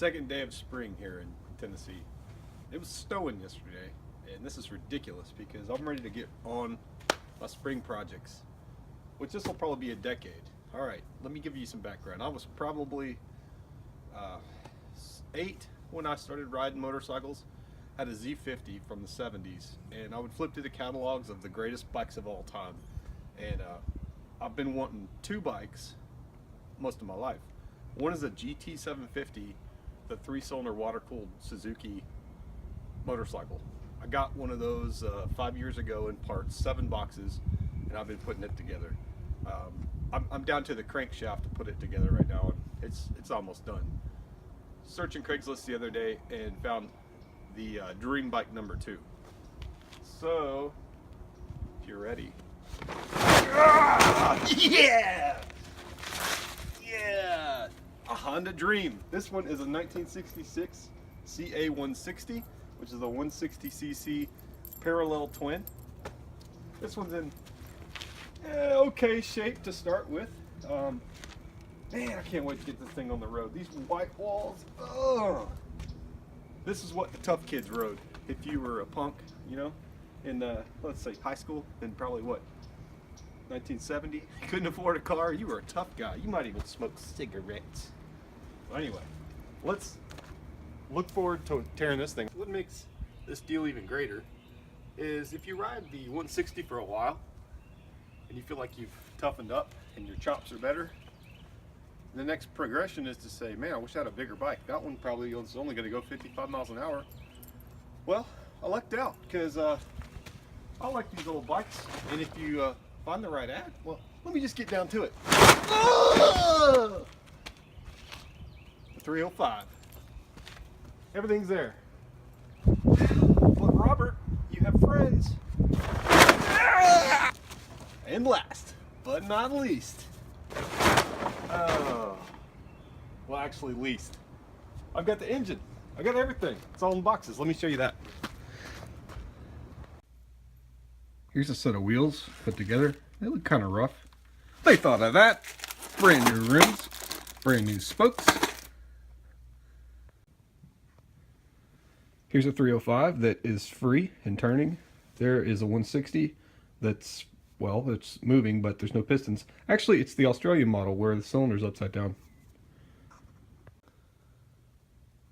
Second day of spring here in Tennessee. It was snowing yesterday, and this is ridiculous because I'm ready to get on my spring projects, which this will probably be a decade. All right, let me give you some background. I was probably 8 when I started riding motorcycles. Had a Z50 from the 70s, and I would flip through the catalogs of the greatest bikes of all time. And I've been wanting 2 bikes most of my life. One is a GT750, the 3-cylinder water-cooled Suzuki motorcycle. I got one of those 5 years ago in parts, 7 boxes, and I've been putting it together. I'm down to the crankshaft to put it together right now, and it's almost done. Searching Craigslist the other day and found the dream bike number 2. So, if you're ready. Yeah! Yeah! A Honda Dream. This one is a 1966 CA160, which is a 160cc parallel twin. This one's in okay shape to start with. Man, I can't wait to get this thing on the road. These white walls, ugh. This is what the tough kids rode. If you were a punk, you know, in let's say high school, then probably what, 1970? You couldn't afford a car, you were a tough guy. You might even smoke cigarettes. Anyway, let's look forward to tearing this thing. What makes this deal even greater is if you ride the 160 for a while and you feel like you've toughened up and your chops are better, the next progression is to say, man, I wish I had a bigger bike. That one probably is only going to go 55 miles an hour. Well, I lucked out because I like these old bikes, and if you find the right ad, well, let me just get down to it. Oh! The 305. Everything's there. But Robert, you have friends. And last, but not least. Oh. Well, actually least. I've got the engine. I got everything. It's all in boxes. Let me show you that. Here's a set of wheels put together. They look kind of rough. They thought of that. Brand new rims, brand new spokes. Here's a 305 that is free and turning. There is a 160 that's, well, it's moving, but there's no pistons. Actually, it's the Australian model where the cylinder's upside down.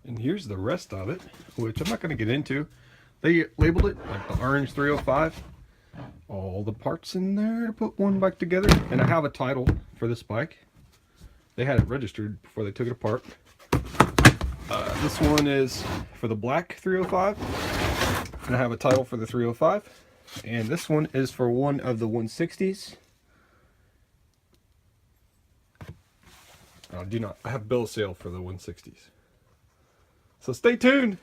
And here's the rest of it, which I'm not going to get into. They labeled it like the orange 305. All the parts in there to put one bike together. And I have a title for this bike. They had it registered before they took it apart. This one is for the black 305. And I have a title for the 305. And this one is for one of the 160s. I have bill of sale for the 160s. So stay tuned.